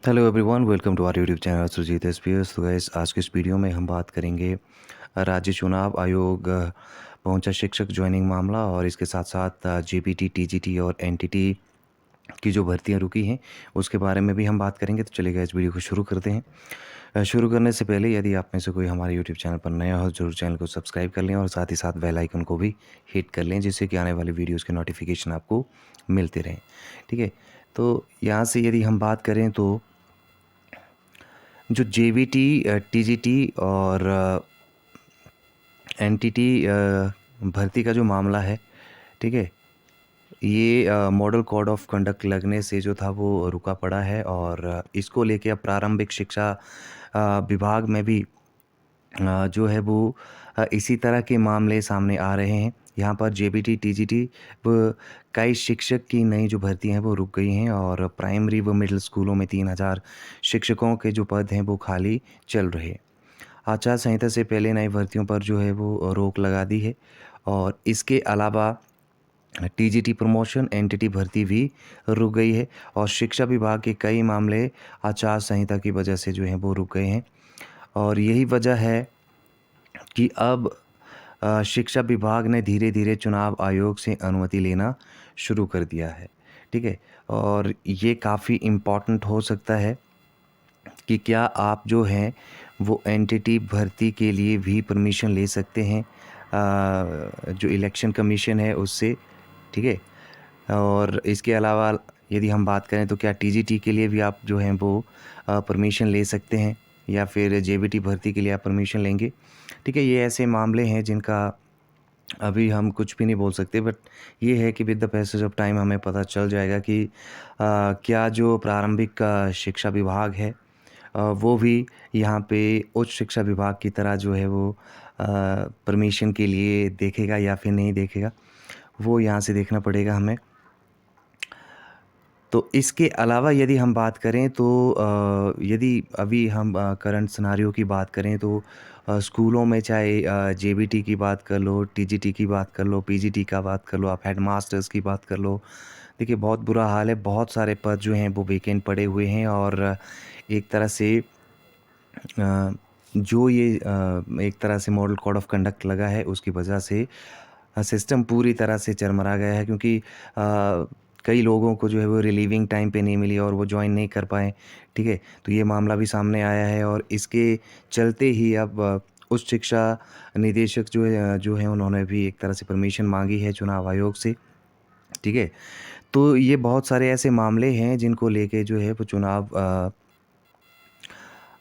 Hello everyone, welcome to our YouTube channel Sujit SPS. तो guys, आज के इस वीडियो में हम बात करेंगे राज्य चुनाव आयोग पहुंचा शिक्षक ज्वाइनिंग मामला और इसके साथ साथ जेपीटी, टीजीटी और एनटीटी की जो भर्तियां रुकी हैं उसके बारे में भी हम बात करेंगे। तो चलिए इस वीडियो को शुरू करते हैं। शुरू करने से पहले यदि आप में से कोई हमारे यूट्यूब चैनल पर नया हो, जरूर चैनल को सब्सक्राइब कर लें और साथ ही साथ बेल आइकन को भी हिट कर लें, जिससे कि आने वाली वीडियोज़ के नोटिफिकेशन आपको मिलते रहें। ठीक है, तो यहाँ से यदि हम बात करें तो जो जेवीटी, टीजीटी और एनटीटी भर्ती का जो मामला है, ठीक है, ये मॉडल कोड ऑफ कंडक्ट लगने से जो था वो रुका पड़ा है और इसको लेके अब प्रारंभिक शिक्षा विभाग में भी जो है वो इसी तरह के मामले सामने आ रहे हैं। यहाँ पर जेबीटी, टीजीटी व कई शिक्षक की नई जो भर्ती हैं वो रुक गई हैं और प्राइमरी व मिडिल स्कूलों में 3000 शिक्षकों के जो पद हैं वो खाली चल रहे हैं। आचार संहिता से पहले नई भर्तियों पर जो है वो रोक लगा दी है और इसके अलावा टीजीटी प्रमोशन, एनटीटी भर्ती भी रुक गई है और शिक्षा विभाग के कई मामले आचार संहिता की वजह से जो हैं वो रुक गए हैं। और यही वजह है कि अब शिक्षा विभाग ने धीरे धीरे चुनाव आयोग से अनुमति लेना शुरू कर दिया है। ठीक है, और ये काफ़ी इम्पॉर्टेंट हो सकता है कि क्या आप जो हैं वो एनटीटी भर्ती के लिए भी परमिशन ले सकते हैं जो इलेक्शन कमीशन है उससे। ठीक है, और इसके अलावा यदि हम बात करें तो क्या टीजीटी के लिए भी आप जो हैं वो परमिशन ले सकते हैं या फिर जेबीटी भर्ती के लिए आप परमिशन लेंगे। ठीक है, ये ऐसे मामले हैं जिनका अभी हम कुछ भी नहीं बोल सकते, बट ये है कि with the passage of time हमें पता चल जाएगा कि क्या जो प्रारंभिक शिक्षा विभाग है वो भी यहाँ पे उच्च शिक्षा विभाग की तरह जो है वो परमिशन के लिए देखेगा या फिर नहीं देखेगा, वो यहाँ से देखना पड़ेगा हमें। तो इसके अलावा यदि हम बात करें तो यदि अभी हम करंट सिनारियो की बात करें तो स्कूलों में चाहे जेबीटी की बात कर लो, टीजीटी की बात कर लो, पीजीटी का बात कर लो, आप हेडमास्टर्स की बात कर लो, देखिए बहुत बुरा हाल है। बहुत सारे पद जो हैं वो वेकेंट पड़े हुए हैं और एक तरह से जो ये एक तरह से मॉडल कोड ऑफ कंडक्ट लगा है उसकी वजह से सिस्टम पूरी तरह से चरमरा गया है, क्योंकि कई लोगों को जो है वो रिलीविंग टाइम पे नहीं मिली और वो ज्वाइन नहीं कर पाए। ठीक है, तो ये मामला भी सामने आया है और इसके चलते ही अब उच्च शिक्षा निदेशक जो है उन्होंने भी एक तरह से परमिशन मांगी है चुनाव आयोग से। ठीक है, तो ये बहुत सारे ऐसे मामले हैं जिनको लेके जो है वो चुनाव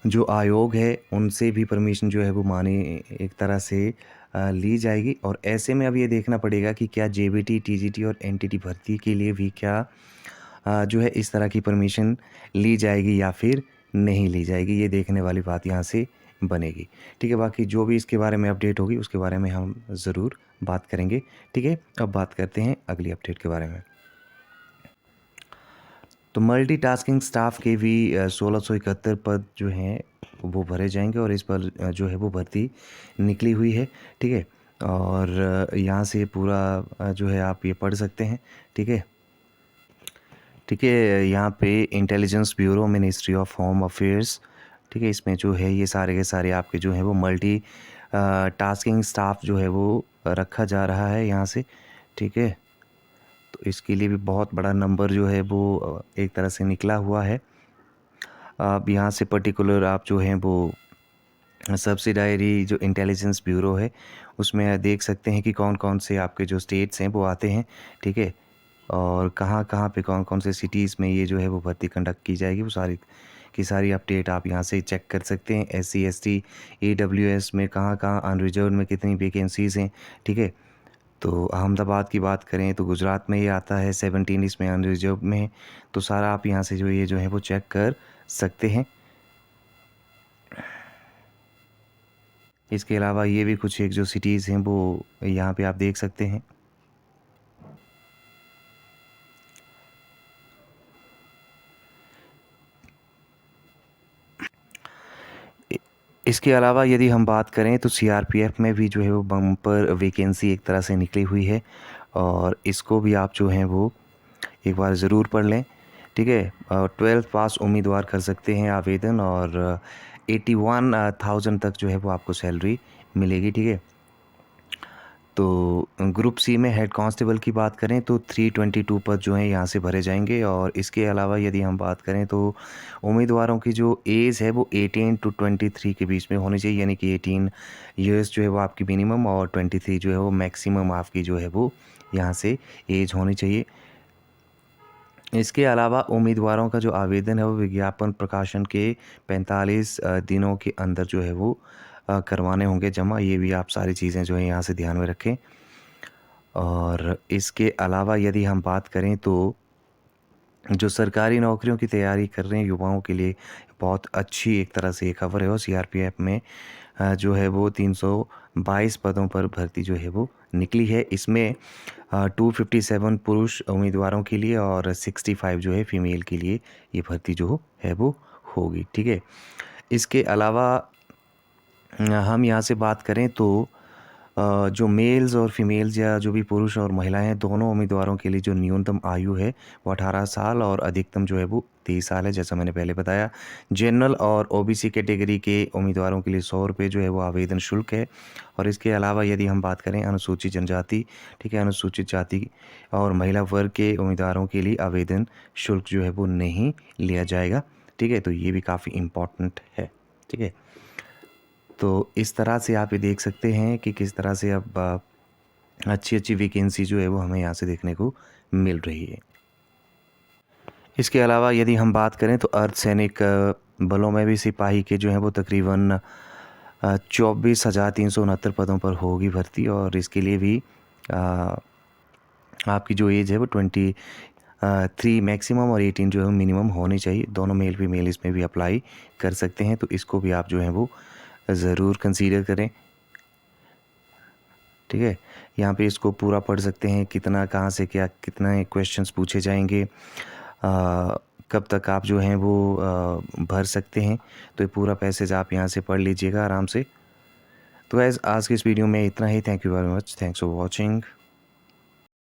जो आयोग है उनसे भी परमिशन जो है वो माने एक तरह से ली जाएगी। और ऐसे में अब ये देखना पड़ेगा कि क्या जेबीटी, टीजीटी और एनटीटी भर्ती के लिए भी क्या जो है इस तरह की परमिशन ली जाएगी या फिर नहीं ली जाएगी, ये देखने वाली बात यहाँ से बनेगी। ठीक है, बाकी जो भी इसके बारे में अपडेट होगी उसके बारे में हम ज़रूर बात करेंगे। ठीक है, अब बात करते हैं अगली अपडेट के बारे में। तो मल्टीटास्किंग स्टाफ के भी 1671 पद जो हैं वो भरे जाएंगे और इस पर जो है वो भर्ती निकली हुई है। ठीक है, और यहाँ से पूरा जो है आप ये पढ़ सकते हैं। ठीक है, ठीक है, यहाँ पे intelligence bureau, ministry of home affairs, ठीक है, इसमें जो है ये सारे के सारे आपके जो है वो मल्टी टास्किंग स्टाफ जो है वो रखा जा रहा है यहाँ से। ठीक है, तो इसके लिए भी बहुत बड़ा नंबर जो है वो एक तरह से निकला हुआ है। आप यहाँ से पर्टिकुलर आप जो हैं वो सब्सिडायरी जो इंटेलिजेंस ब्यूरो है उसमें देख सकते हैं कि कौन कौन से आपके जो स्टेट्स हैं वो आते हैं। ठीक है, और कहाँ कहाँ पे कौन कौन से सिटीज़ में ये जो है वो भर्ती कंडक्ट की जाएगी, वो सारी की सारी अपडेट आप यहाँ से चेक कर सकते हैं। SC ST AWS में कहाँ कहाँ अनरिजर्व में कितनी वैकेंसीज़ हैं। ठीक है, तो अहमदाबाद की बात करें तो गुजरात में ये आता है 17, इसमें अनरिजर्व में है। तो सारा आप यहाँ से जो ये जो है वो चेक कर सकते हैं। इसके अलावा ये भी कुछ एक जो सिटीज़ हैं वो यहाँ पे आप देख सकते हैं। इसके अलावा यदि हम बात करें तो CRPF में भी जो है वो बम्पर वैकेंसी एक तरह से निकली हुई है और इसको भी आप जो हैं वो एक बार ज़रूर पढ़ लें। ठीक है। 12th पास उम्मीदवार कर सकते हैं आवेदन, और 81,000 तक जो है वो आपको सैलरी मिलेगी। ठीक है। तो ग्रुप सी में हेड कांस्टेबल की बात करें तो 322 पद जो हैं यहाँ से भरे जाएंगे। और इसके अलावा यदि हम बात करें तो उम्मीदवारों की जो एज है वो 18 to 23 के बीच में होनी चाहिए, यानी कि 18 ईयर्स जो है वो आपकी मिनिमम, और 23 जो है वो मैक्सिमम आपकी जो है वो यहाँ से एज होनी चाहिए। इसके अलावा उम्मीदवारों का जो आवेदन है वो विज्ञापन प्रकाशन के 45 दिनों के अंदर जो है वो करवाने होंगे जमा। ये भी आप सारी चीज़ें जो है यहाँ से ध्यान में रखें। और इसके अलावा यदि हम बात करें तो जो सरकारी नौकरियों की तैयारी कर रहे हैं युवाओं के लिए बहुत अच्छी एक तरह से ये खबर है। और सीआरपीएफ में जो है वो 322 पदों पर भर्ती जो है वो निकली है। इसमें 257 पुरुष उम्मीदवारों के लिए और 65 जो है फीमेल के लिए ये भर्ती जो है वो होगी। ठीक है। इसके अलावा हम यहाँ से बात करें तो जो मेल्स और फीमेल्स या जो भी पुरुष और महिलाएं हैं, दोनों उम्मीदवारों के लिए जो न्यूनतम आयु है वो 18 साल और अधिकतम जो है वो 23 साल है, जैसा मैंने पहले बताया। जनरल और ओबीसी कैटेगरी के उम्मीदवारों के लिए 100 रुपये जो है वो आवेदन शुल्क है। और इसके अलावा यदि हम बात करें अनुसूचित जनजाति, ठीक है, अनुसूचित जाति और महिला वर्ग के उम्मीदवारों के लिए आवेदन शुल्क जो है वो नहीं लिया जाएगा। ठीक है। तो ये भी काफ़ी इम्पॉर्टेंट है। ठीक है। तो इस तरह से आप ये देख सकते हैं कि किस तरह से अब अच्छी अच्छी वैकेंसी जो है वो हमें यहाँ से देखने को मिल रही है। इसके अलावा यदि हम बात करें तो अर्धसैनिक बलों में भी सिपाही के जो हैं वो तकरीबन 24,369 पदों पर होगी भर्ती। और इसके लिए भी आपकी जो एज है वो 23 मैक्सिमम और 18 जो है मिनिमम होनी चाहिए। दोनों मेल फीमेल इसमें भी अप्लाई कर सकते हैं, तो इसको भी आप जो है वो ज़रूर कंसीडर करें। ठीक है। यहाँ पे इसको पूरा पढ़ सकते हैं, कितना कहाँ से क्या कितना क्वेश्चंस पूछे जाएंगे, कब तक आप जो हैं वो भर सकते हैं। तो ये पूरा पैसेज आप यहाँ से पढ़ लीजिएगा आराम से। तो गाइस आज की इस वीडियो में इतना ही। Thank you very much. Thanks for watching.